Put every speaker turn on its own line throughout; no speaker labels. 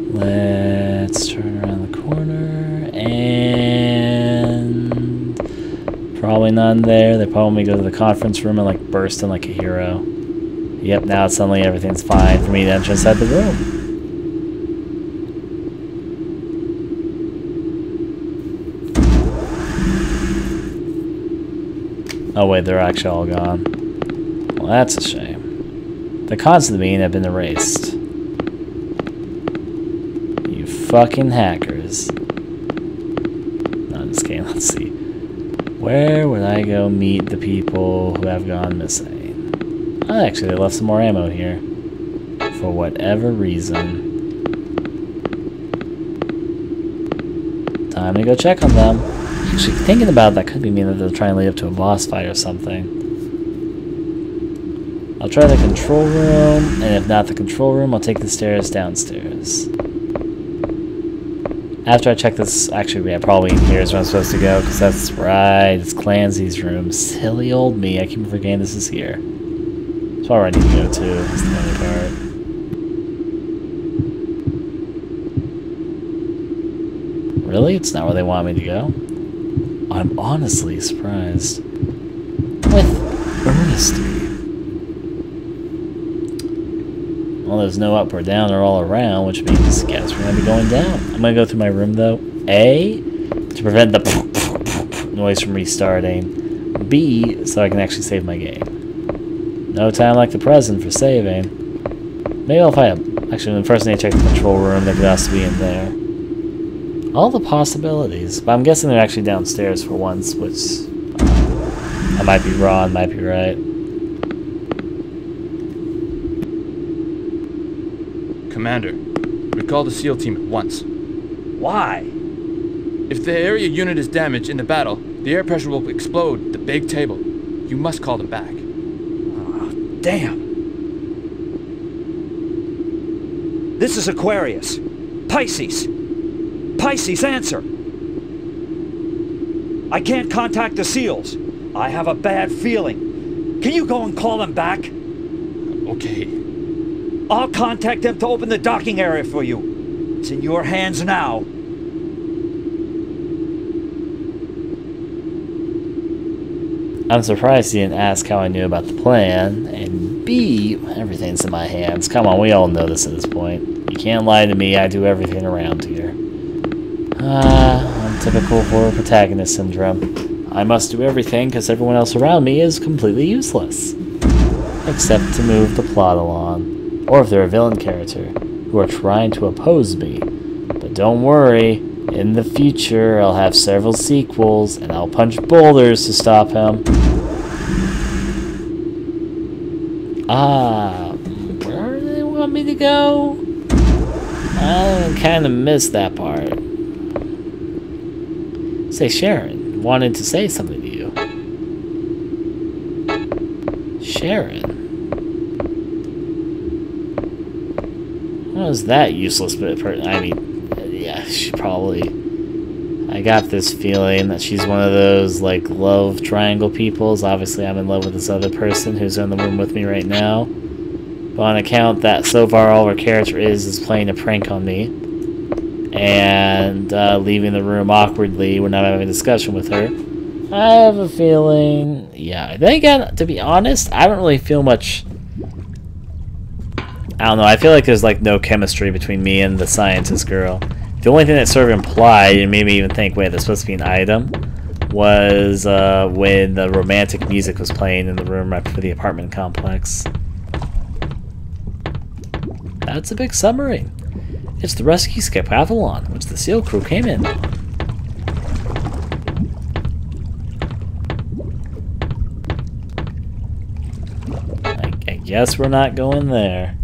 Let's turn around the corner, and probably none there. They probably go to the conference room and like burst in like a hero. Yep, now suddenly everything's fine for me to enter inside the room. Oh wait, they're actually all gone. Well, that's a shame. The cons of the meeting have been erased. You fucking hackers. Not in this game, let's see. Where would I go meet the people who have gone missing? Oh, actually, they left some more ammo here. For whatever reason. Time to go check on them. Actually, thinking about it, that could be mean that they're trying to lead up to a boss fight or something. I'll try the control room, and if not the control room, I'll take the stairs downstairs. After I check this, actually, yeah, probably in here is where I'm supposed to go, because that's right, it's Clancy's room. Silly old me, I keep forgetting this is here. That's probably where I need to go to, that's the only part. Really? It's not where they want me to go? I'm honestly surprised. With earnesty. Well, there's no up or down or all around, which means, guess we're going to be going down. I'm going to go through my room, though. A, to prevent the noise from restarting. B, so I can actually save my game. No time like the present for saving. Maybe I'll find a... Actually, first I need to check the control room. There could also be in there. All the possibilities. But I'm guessing they're actually downstairs for once, which... I might be wrong, might be right.
Commander, recall the SEAL team at once.
Why?
If the area unit is damaged in the battle, the air pressure will explode the big table. You must call them back.
Oh, damn. This is Aquarius. Pisces. Pisces, answer. I can't contact the SEALs. I have a bad feeling. Can you go and call them back?
Okay.
I'll contact them to open the docking area for you. It's in your hands now.
I'm surprised you didn't ask how I knew about the plan. And B, everything's in my hands. Come on, we all know this at this point. You can't lie to me, I do everything around here. Typical horror protagonist syndrome. I must do everything because everyone else around me is completely useless. Except to move the plot along. Or if they're a villain character who are trying to oppose me. But don't worry, in the future I'll have several sequels and I'll punch boulders to stop him. Where do they want me to go? I kind of missed that part. Say, Sharon wanted to say something to you. Sharon? What was that useless bit? I mean, yeah, she probably... I got this feeling that she's one of those, like, love triangle peoples. Obviously, I'm in love with this other person who's in the room with me right now. But on account that so far all her character is playing a prank on me. And leaving the room awkwardly when I'm having a discussion with her. I have a feeling... Yeah, then again, to be honest, I don't really feel much... I don't know, I feel like there's like no chemistry between me and the scientist girl. The only thing that sort of implied, and made me even think, wait, that's supposed to be an item, was when the romantic music was playing in the room right for the apartment complex. That's a big submarine. It's the rescue skip Avalon, which the SEAL crew came in on. I guess we're not going there.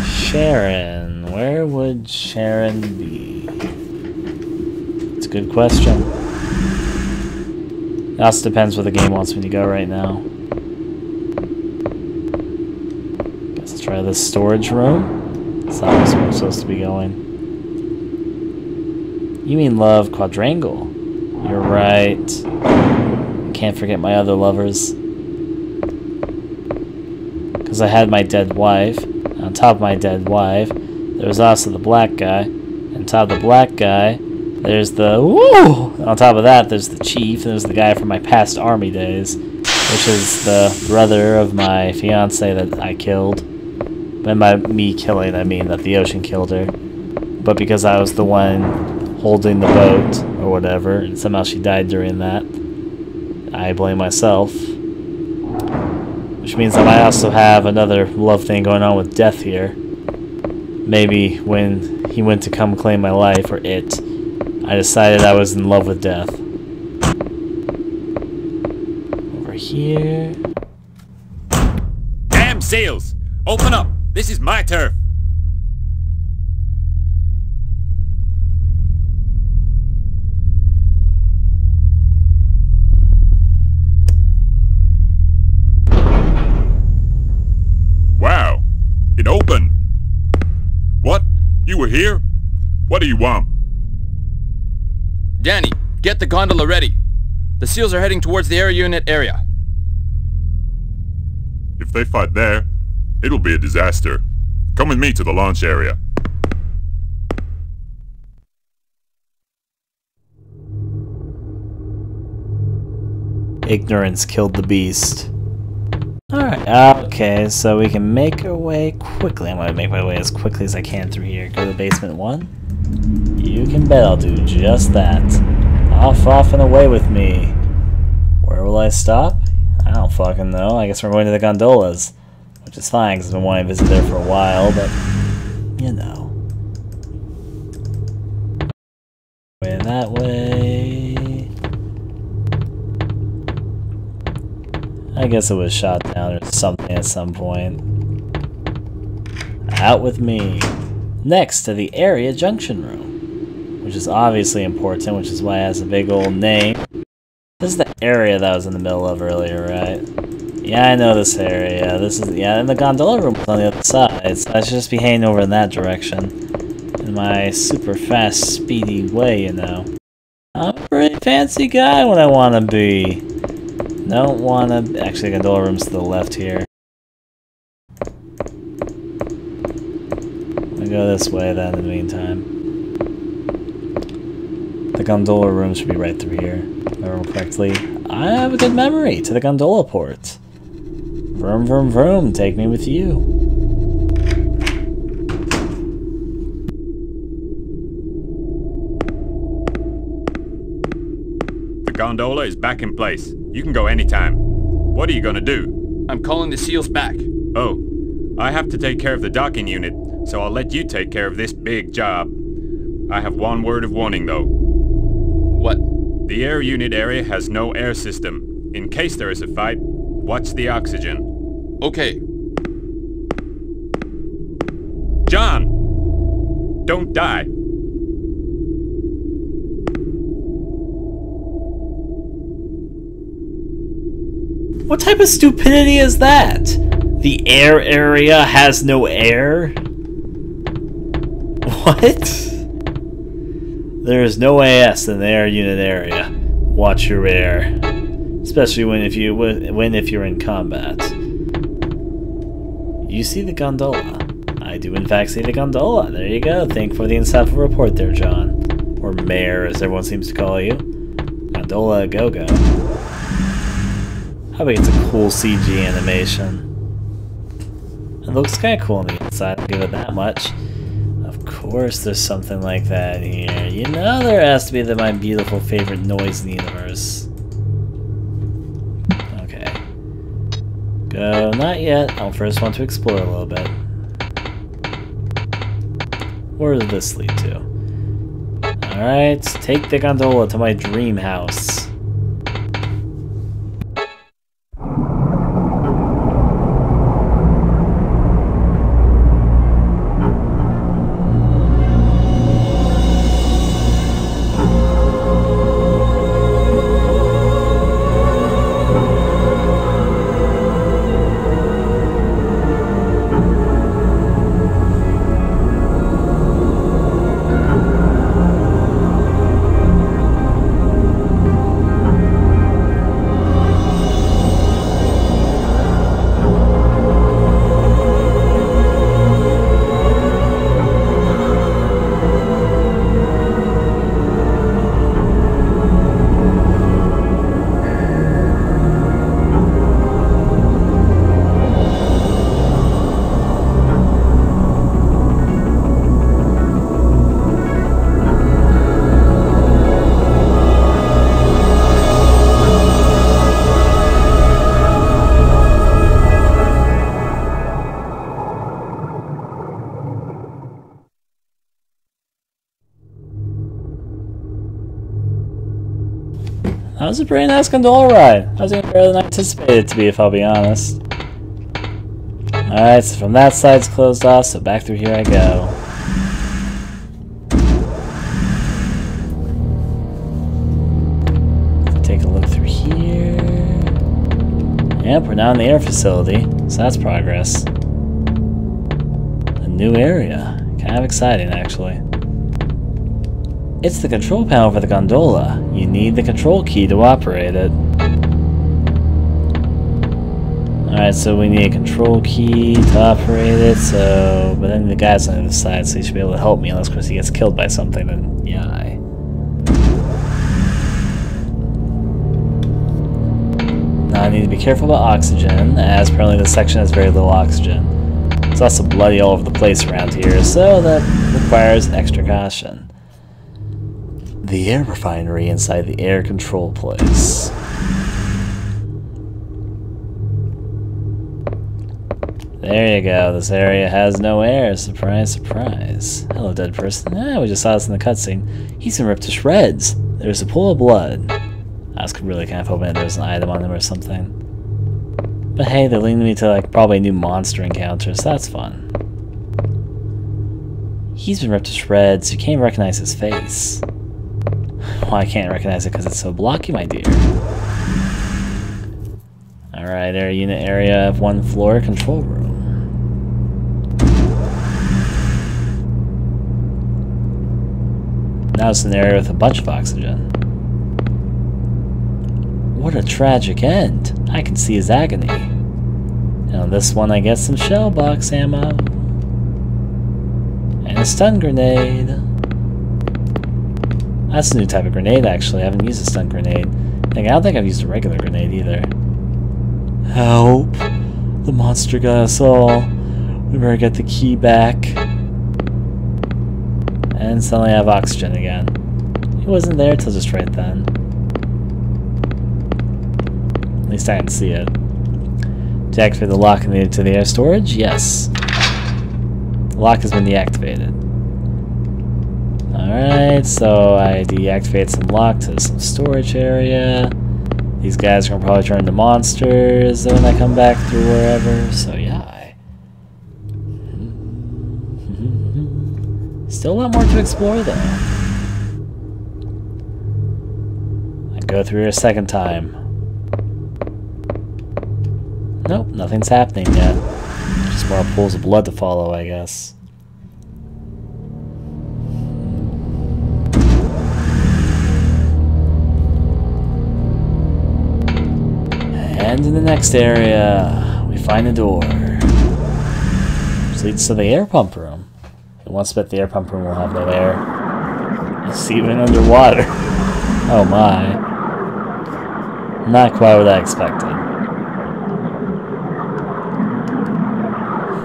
Sharon. Where would Sharon be? It's a good question. It also depends where the game wants me to go right now. Guess I'll try this storage room. That's not where I'm supposed to be going. You mean love quadrangle? You're right. Can't forget my other lovers. Because I had my dead wife. On top of my dead wife, there was also the black guy. On top of the black guy, there's the woo! On top of that, there's the chief. There's the guy from my past army days, which is the brother of my fiance that I killed. And by me killing, I mean that the ocean killed her. But because I was the one holding the boat, or whatever, and somehow she died during that, I blame myself. Which means that I also have another love thing going on with death here. Maybe when he went to come claim my life, or it, I decided I was in love with death. Over here.
Damn seals! Open up! This is my turf!
Wow! It opened! What? You were here? What do you want?
Danny, get the gondola ready. The SEALs are heading towards the air unit area.
If they fight there, it'll be a disaster. Come with me to the launch area.
Ignorance killed the beast. Alright, okay, so we can make our way quickly. I'm gonna make my way as quickly as I can through here. Go to basement 1. You can bet I'll do just that. Off and away with me. Where will I stop? I don't fucking know. I guess we're going to the gondolas. Which is fine, because I've been wanting to visit there for a while, but... you know. Way that way... I guess it was shot down or something at some point. Out with me. Next to the area junction room, which is obviously important, which is why it has a big old name. This is the area that I was in the middle of earlier, right? Yeah, I know this area. This is, yeah, and the gondola room is on the other side, so I should just be heading over in that direction. In my super fast, speedy way, you know. I'm a pretty fancy guy when I want to be. Don't want to... Actually, the gondola room's to the left here. I'll go this way then in the meantime. The gondola room should be right through here, if I remember correctly. I have a good memory to the gondola port. Vroom, vroom, vroom, take me with you.
The gondola is back in place. You can go anytime. What are you gonna do?
I'm calling the SEALs back.
Oh, I have to take care of the docking unit, so I'll let you take care of this big job. I have one word of warning though.
What?
The air unit area has no air system. In case there is a fight, watch the oxygen.
Okay.
John! Don't die!
What type of stupidity is that? The air area has no air? What? There is no AS in the air unit area. Watch your air. Especially if you're in combat. You see the gondola. I do in fact see the gondola. There you go. Thank for the insightful report there, John. Or Mayor, as everyone seems to call you. Gondola go-go. I think it's a cool CG animation. It looks kind of cool on the inside, I'll give it that much. Of course there's something like that here. You know there has to be my beautiful favorite noise in the universe. Okay. Go, not yet. I'll first want to explore a little bit. Where does this lead to? Alright, take the gondola to my dream house. That was a pretty nice gondola ride. I was even better than I anticipated it to be, if I'll be honest. Alright, so from that side's closed off, so back through here I go. Take a look through here. Yep, we're now in the air facility, so that's progress. A new area. Kind of exciting, actually. It's the control panel for the gondola. You need the control key to operate it. Alright, so we need a control key to operate it, so... But then the guy's on the other side, so he should be able to help me, unless of course he gets killed by something, then yeah. Now I need to be careful about oxygen, as apparently this section has very little oxygen. It's also bloody all over the place around here, so that requires extra caution. The air refinery inside the air control place. There you go, this area has no air. Surprise, surprise. Hello, dead person. Ah, we just saw this in the cutscene. He's been ripped to shreds. There's a pool of blood. I was really kind of hoping there was an item on him or something. But hey, they're leading me to like probably a new monster encounter, so that's fun. He's been ripped to shreds. You can't recognize his face. Well, I can't recognize it because it's so blocky, my dear. Alright, air unit area of 1 floor, control room. Now it's an area with a bunch of oxygen. What a tragic end. I can see his agony. And on this one I get some shell box ammo. And a stun grenade. That's a new type of grenade, actually. I haven't used a stun grenade. I don't think I've used a regular grenade either. Help! The monster got us all. We better get the key back. And suddenly I have oxygen again. He wasn't there till just right then. At least I didn't see it. To activate the lock needed to the air storage? Yes. The lock has been deactivated. Alright, so I deactivate some lock to some storage area. These guys are going to probably turn into monsters when I come back through wherever, so yeah. Still a lot more to explore though. I go through here a second time. Nope, nothing's happening yet. Just more pools of blood to follow, I guess. And in the next area, we find a door. Which leads to the air pump room. And once bet the air pump room will have no air. It's even underwater. Oh my. Not quite what I expected.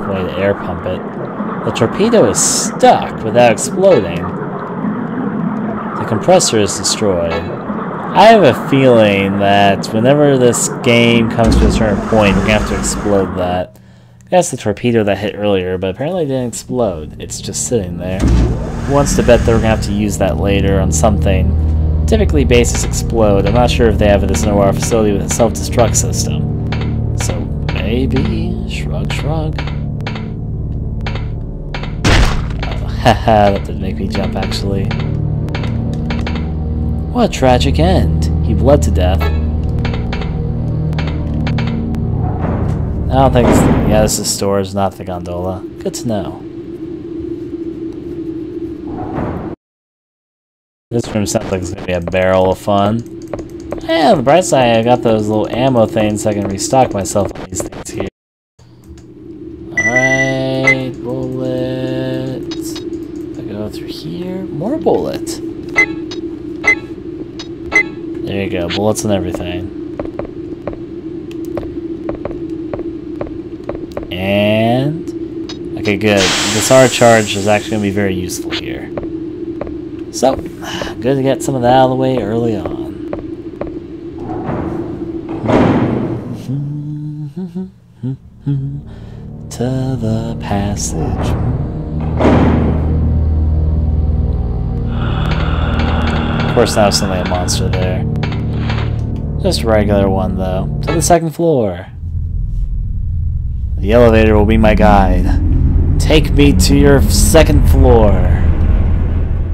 Way to air pump it. The torpedo is stuck without exploding. The compressor is destroyed. I have a feeling that whenever this game comes to a certain point, we're going to have to explode that. That's the torpedo that hit earlier, but apparently it didn't explode. It's just sitting there. Who wants to bet that we're going to have to use that later on something? Typically bases explode. I'm not sure if they have this in a facility with a self-destruct system. So maybe... Shrug, shrug. Oh, haha, that did make me jump actually. What a tragic end. He bled to death. I don't think it's... Yeah, this is stores, not the gondola. Good to know. This room sounds like it's going to be a barrel of fun. And on the bright side, I got those little ammo things so I can restock myself on these things here. Alright, bullet. If I go through here, more bullet. There you go, bullets and everything. And... okay, good. This R charge is actually going to be very useful here. So, good to get some of that out of the way early on. To the passage. Of course, now there's suddenly a monster there. Just a regular one, though. To the second floor. The elevator will be my guide. Take me to your second floor.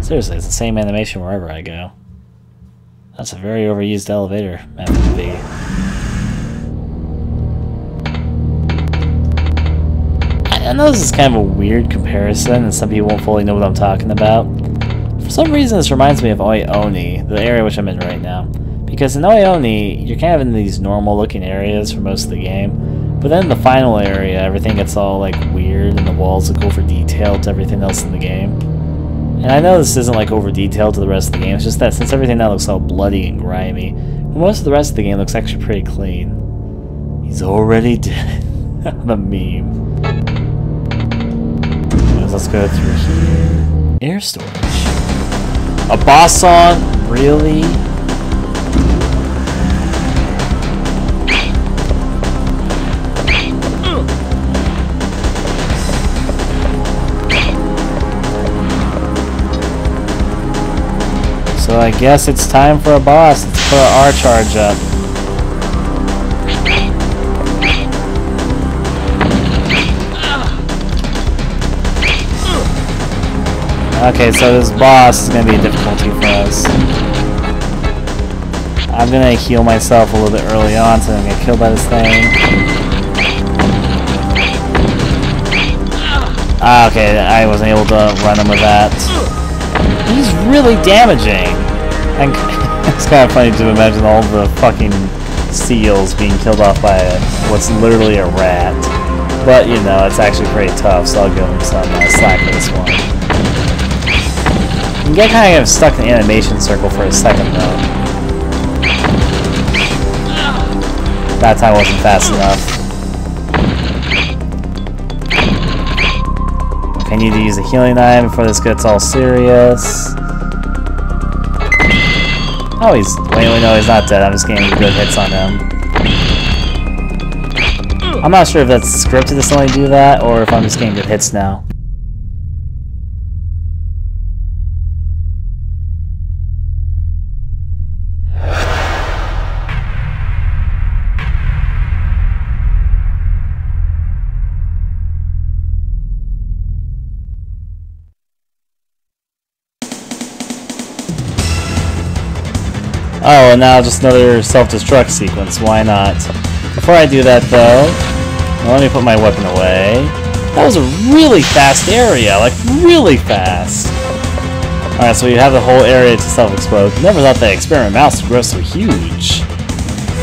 Seriously, it's the same animation wherever I go. That's a very overused elevator method to be. I know this is kind of a weird comparison, and some people won't fully know what I'm talking about. For some reason, this reminds me of Oioni, the area which I'm in right now. Because in Oioni, you're kind of in these normal-looking areas for most of the game, but then in the final area, everything gets all like weird, and the walls look over detailed to everything else in the game. And I know this isn't like over detailed to the rest of the game. It's just that since everything now looks all bloody and grimy, most of the rest of the game looks actually pretty clean. He's already dead. The meme. Let's go through here. Air storage. A boss song? Really? So I guess it's time for a boss. Let's put our charge up. Okay, so this boss is going to be a difficulty for us. I'm going to heal myself a little bit early on so I don't get killed by this thing. Okay, I wasn't able to run him with that. He's really damaging. And it's kind of funny to imagine all the fucking seals being killed off by what's literally a rat. But, you know, it's actually pretty tough, so I'll give him some slack for this one. You get kind of stuck in the animation circle for a second, though. That time wasn't fast enough. Okay, I need to use a healing item before this gets all serious. Oh, he's... Wait, no, he's not dead. I'm just getting good hits on him. I'm not sure if that's scripted to only do that, or if I'm just getting good hits now. Oh, and now just another self-destruct sequence. Why not? Before I do that, though, let me put my weapon away. That was a really fast area, like really fast. Alright, so you have the whole area to self-explode. Never thought that experiment mouse would grow so huge.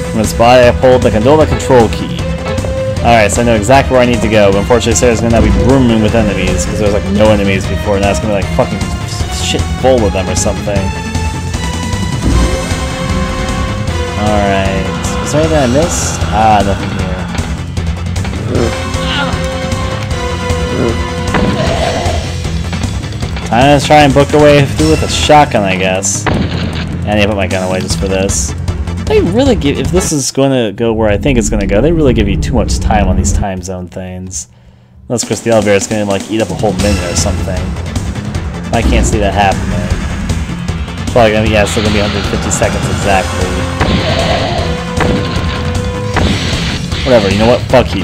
From its body, I pulled the Gondola control key. Alright, so I know exactly where I need to go, but unfortunately Sarah's gonna now be brimming with enemies, because there was like no enemies before, now it's gonna be like fucking shit full of them or something. Alright. Is there anything I missed? Ah, nothing here. Time to try and book our way through with a shotgun, I guess. And I put my gun away just for this. They really give... If this is going to go where I think it's going to go, they really give you too much time on these time zone things. Unless, of course, the elevator is going to, like, eat up a whole minute or something. I can't see that happening. Probably gonna be, yeah, still gonna be 150 seconds exactly. Whatever, you know what? Fuck you.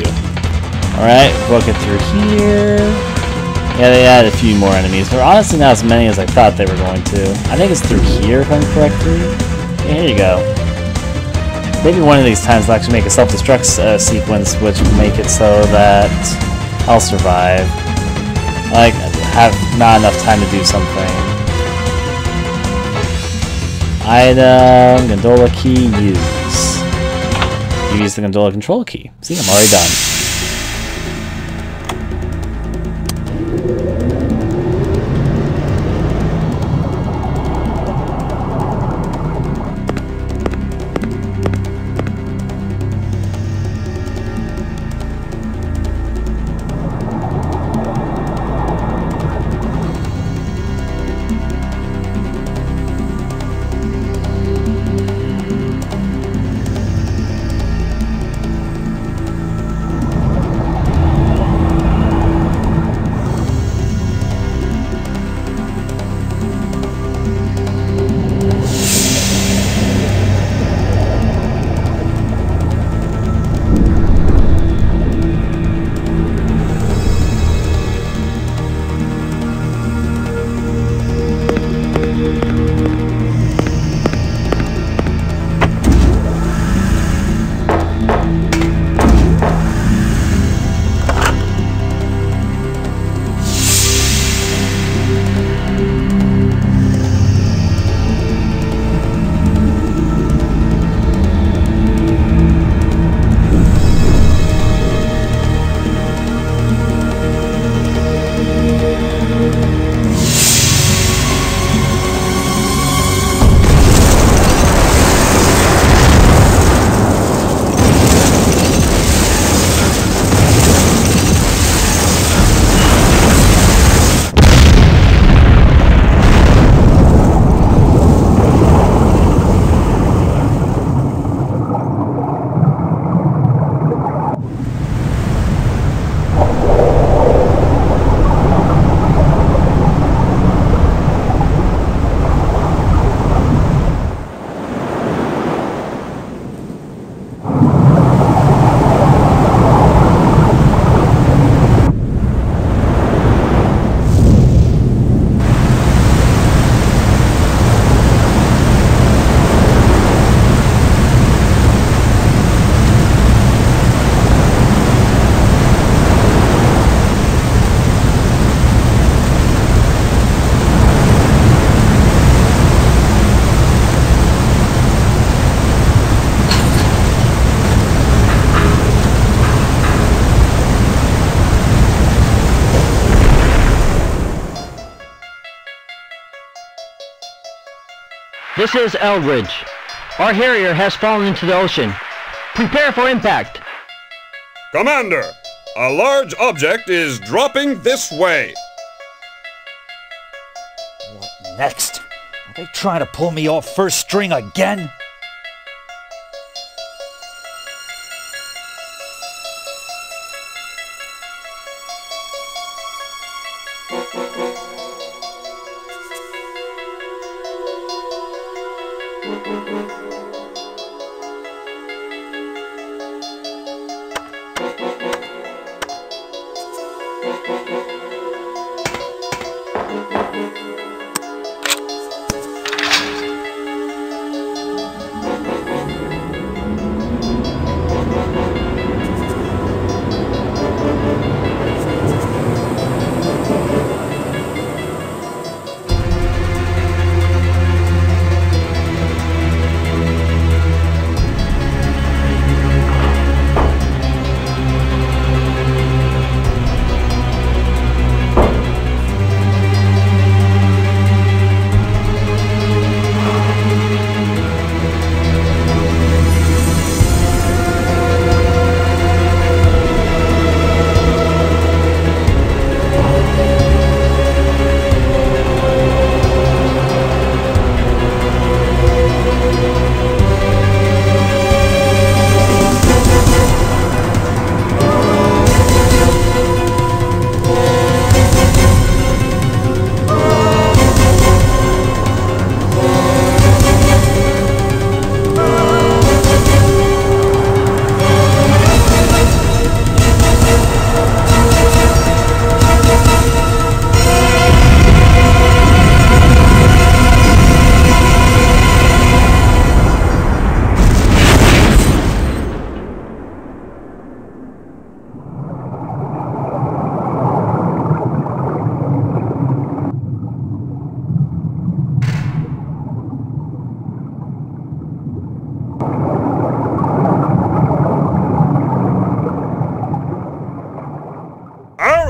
Alright, book it through here. Yeah, they added a few more enemies, but honestly not as many as I thought they were going to. I think it's through here, if I'm correctly. Yeah, here you go. Maybe one of these times I'll actually make a self-destruct sequence, which will make it so that I'll survive. Like, have not enough time to do something. Item, Gondola key, use. Use the Gondola control key. See, I'm already done.
This is Eldridge. Our Harrier has fallen into the ocean. Prepare for impact.
Commander, a large object is dropping this way.
What next? Are they trying to pull me off first string again?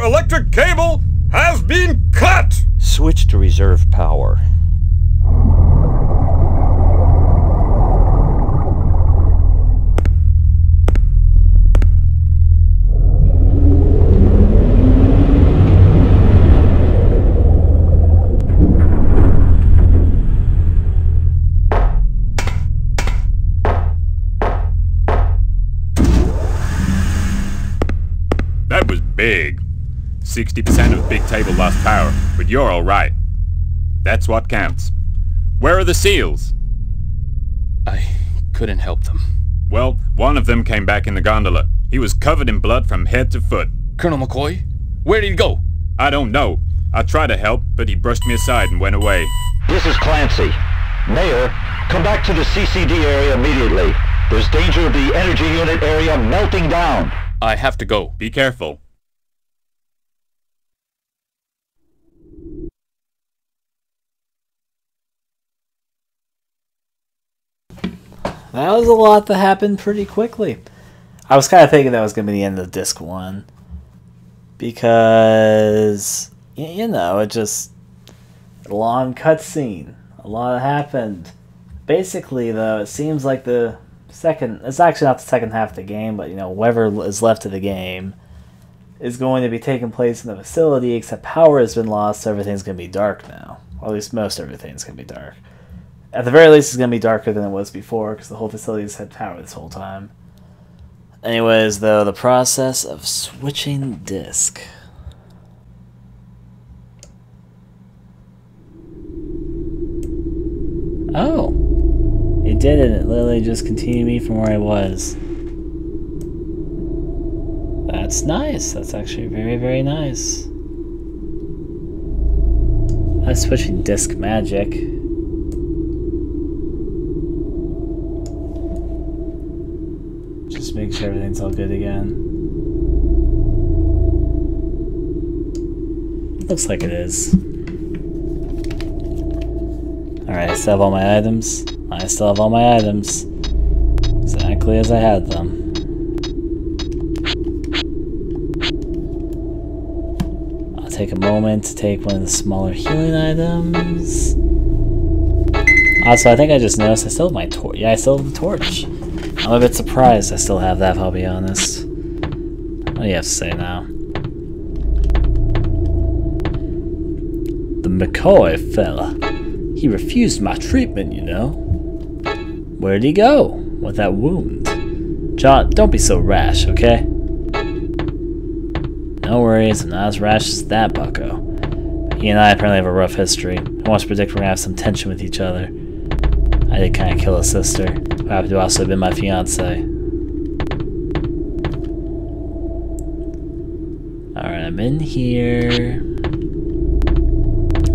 Electric cable has been cut!
Switch to reserve power.
That was big. 60% of big table lost power, but you're all right. That's what counts. Where are the SEALs?
I couldn't help them.
Well, one of them came back in the gondola. He was covered in blood from head to foot.
Colonel McCoy? Where did he go?
I don't know. I tried to help, but he brushed me aside and went away.
This is Clancy. Mayor, come back to the CCD area immediately. There's danger of the energy unit area melting down.
I have to go.
Be careful.
That was a lot that happened pretty quickly. I was kind of thinking that was going to be the end of disc 1. Because, you know, it just... a long cutscene. A lot happened. Basically, though, it seems like the second... it's actually not the second half of the game, but, you know, whatever is left of the game is going to be taking place in the facility, except power has been lost, so everything's going to be dark now. Or at least most everything's going to be dark. At the very least, it's going to be darker than it was before, because the whole facility's had power this whole time. Anyways, though, the process of switching disk. Oh! It did it. It literally just continued me from where I was. That's nice. That's actually very, very nice. That's switching disk magic. Just make sure everything's all good again. Looks like it is. Alright, I still have all my items. I still have all my items. Exactly as I had them. I'll take a moment to take one of the smaller healing items. Also, I think I just noticed I still have my torch. Yeah, I still have the torch. I'm a bit surprised I still have that, if I'll be honest. What do you have to say now? The McCoy fella. He refused my treatment, you know. Where'd he go with that wound? John, don't be so rash, okay? No worries, I'm not as rash as that bucko. He and I apparently have a rough history. I want to predict we're gonna have some tension with each other. I did kind of kill his sister, who happened to also have been my fiance. Alright, I'm in here.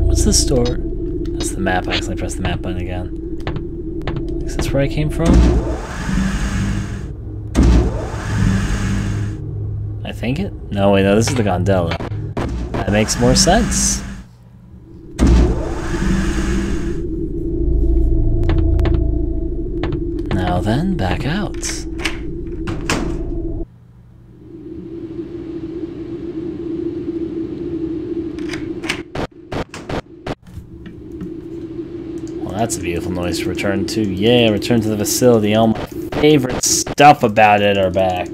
What's this door? That's the map. I accidentally pressed the map button again. Is this where I came from? I think it? No, wait, no, this is the Gondola. That makes more sense. Now then, back out. Well, that's a beautiful noise to return to. Yeah, return to the facility. All my favorite stuff about it are back.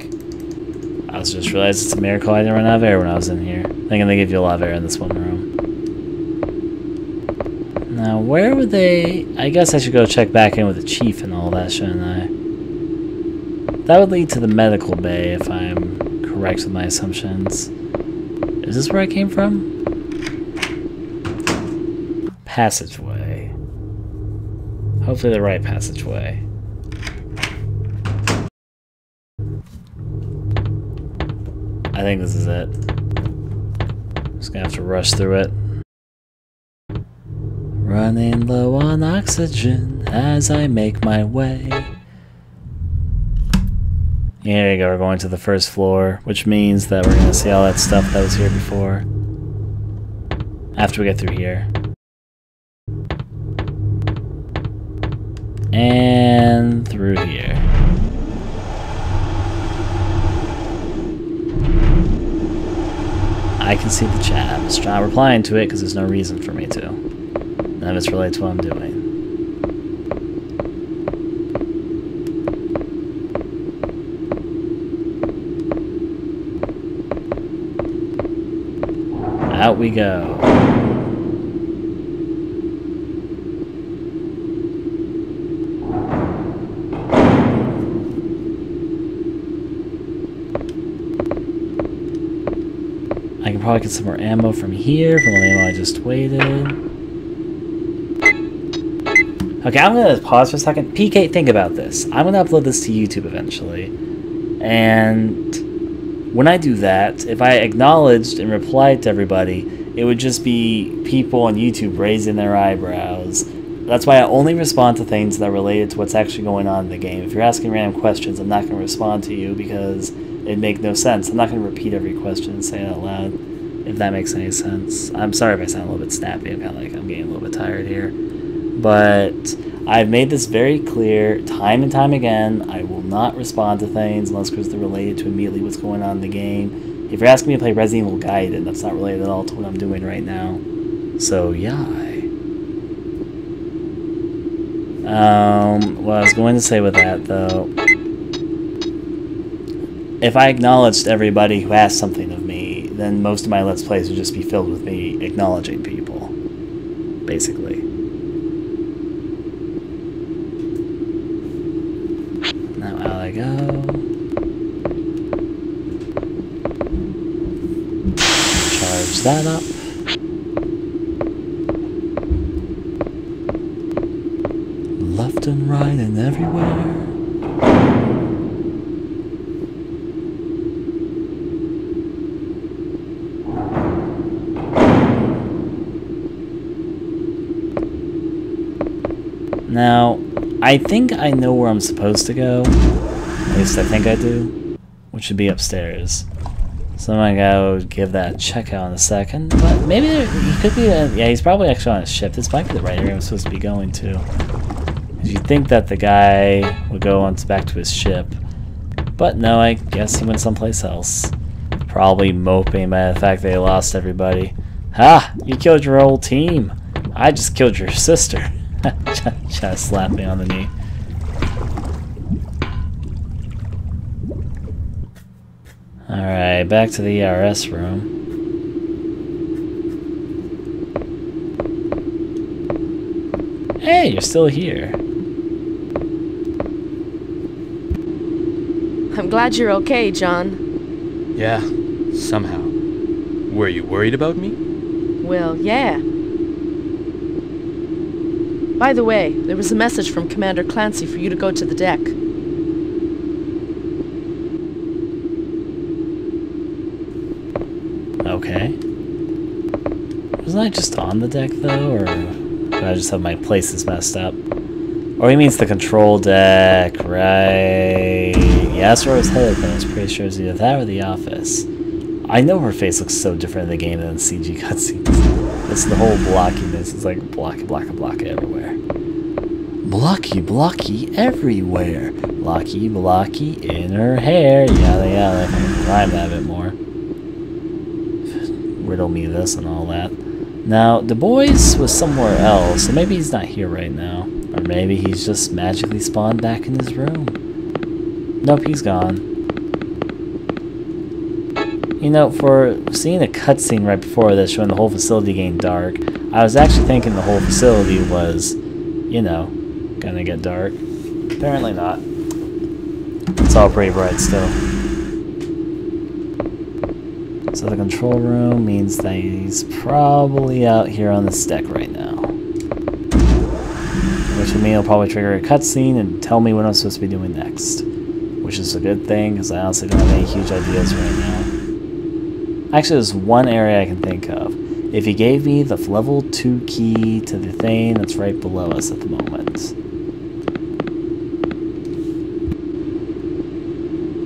I just realized it's a miracle I didn't run out of air when I was in here. I think they give you a lot of air in this one room. Now, where would they... I guess I should go check back in with the chief and all that, shouldn't I? That would lead to the medical bay, if I'm correct with my assumptions. Is this where I came from? Passageway. Hopefully the right passageway. I think this is it. Just gonna have to rush through it. Running low on oxygen as I make my way. Here you go, we're going to the first floor, which means that we're gonna see all that stuff that was here before. After we get through here. And through here. I can see the chat. I'm just not replying to it because there's no reason for me to. None of it's related to what I'm doing. Out we go. I can probably get some more ammo from here, from the ammo I just waited. Okay, I'm going to pause for a second. PK, think about this. I'm going to upload this to YouTube eventually. And when I do that, if I acknowledged and replied to everybody, it would just be people on YouTube raising their eyebrows. That's why I only respond to things that are related to what's actually going on in the game. If you're asking random questions, I'm not going to respond to you because it'd make no sense. I'm not going to repeat every question and say it out loud, if that makes any sense. I'm sorry if I sound a little bit snappy. I'm kind of like, I'm getting a little bit tired here. But I've made this very clear time and time again. I will not respond to things unless they're related to immediately what's going on in the game. If you're asking me to play Resident Evil Gaiden, that's not related at all to what I'm doing right now. So, yeah. What I was going to say with that, though, if I acknowledged everybody who asked something of me, then most of my Let's Plays would just be filled with me acknowledging people, basically. Now out I go. Charge that up. Left and right and everywhere. Now, I think I know where I'm supposed to go. At least I think I do. Which should be upstairs. So I'm gonna go give that a check out in a second. But maybe he could be... yeah, he's probably actually on a ship. This might be the right area I'm supposed to be going to. Because you'd think that the guy would go on back to his ship. But no, I guess he went someplace else. Probably moping by the fact they lost everybody. Ha! You killed your whole team. I just killed your sister. Just slapped me on the knee. Alright, back to the ERS room. Hey, you're still here.
I'm glad you're okay, John.
Yeah, somehow. Were you worried about me?
Well, yeah. By the way, there was a message from Commander Clancy for you to go to the deck.
Okay. Wasn't I just on the deck, though, or did I just have my places messed up? Or he means the control deck, right? Yeah, that's where I was headed, but I was pretty sure it was either that or the office. I know her face looks so different in the game than in CG cutscenes. It's the whole blockiness. It's like blocky everywhere. Blocky everywhere. Blocky in her hair. Yada yada. If I can rhyme that a bit more. Riddle me this and all that. Now, Du Bois was somewhere else, so maybe he's not here right now. Or maybe he's just magically spawned back in his room. Nope, he's gone. You know, for seeing a cutscene right before this showing the whole facility getting dark, I was actually thinking the whole facility was, you know, gonna get dark. Apparently not. It's all pretty bright still. So the control room means that he's probably out here on this deck right now. Which would mean he'll probably trigger a cutscene and tell me what I'm supposed to be doing next. Which is a good thing, because I honestly don't have any huge ideas right now. Actually, there's one area I can think of. If he gave me the level 2 key to the thing that's right below us at the moment.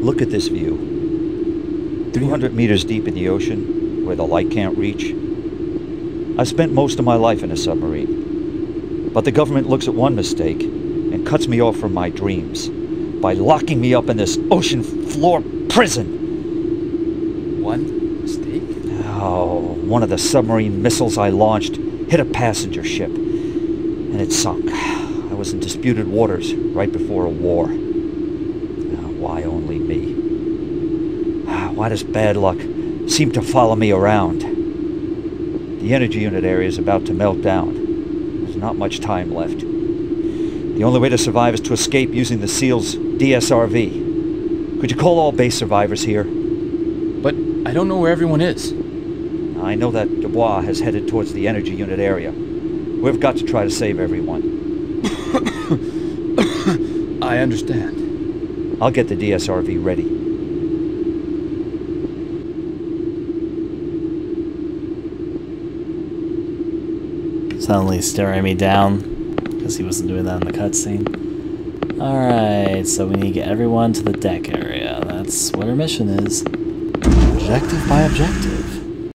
Look at this view. 300 meters deep in the ocean, where the light can't reach. I've spent most of my life in a submarine. But the government looks at one mistake and cuts me off from my dreams by locking me up in this ocean floor prison.
One mistake?
Oh, one of the submarine missiles I launched hit a passenger ship, and it sunk. I was in disputed waters right before a war. Why only me? Why does bad luck seem to follow me around? The energy unit area is about to melt down. There's not much time left. The only way to survive is to escape using the SEAL's DSRV. Could you call all base survivors here?
But I don't know where everyone is.
I know that Du Bois has headed towards the energy unit area. We've got to try to save everyone.
I understand.
I'll get the DSRV ready.
Suddenly staring me down, because he wasn't doing that in the cutscene. Alright, so we need to get everyone to the deck area. That's what our mission is. Objective by objective.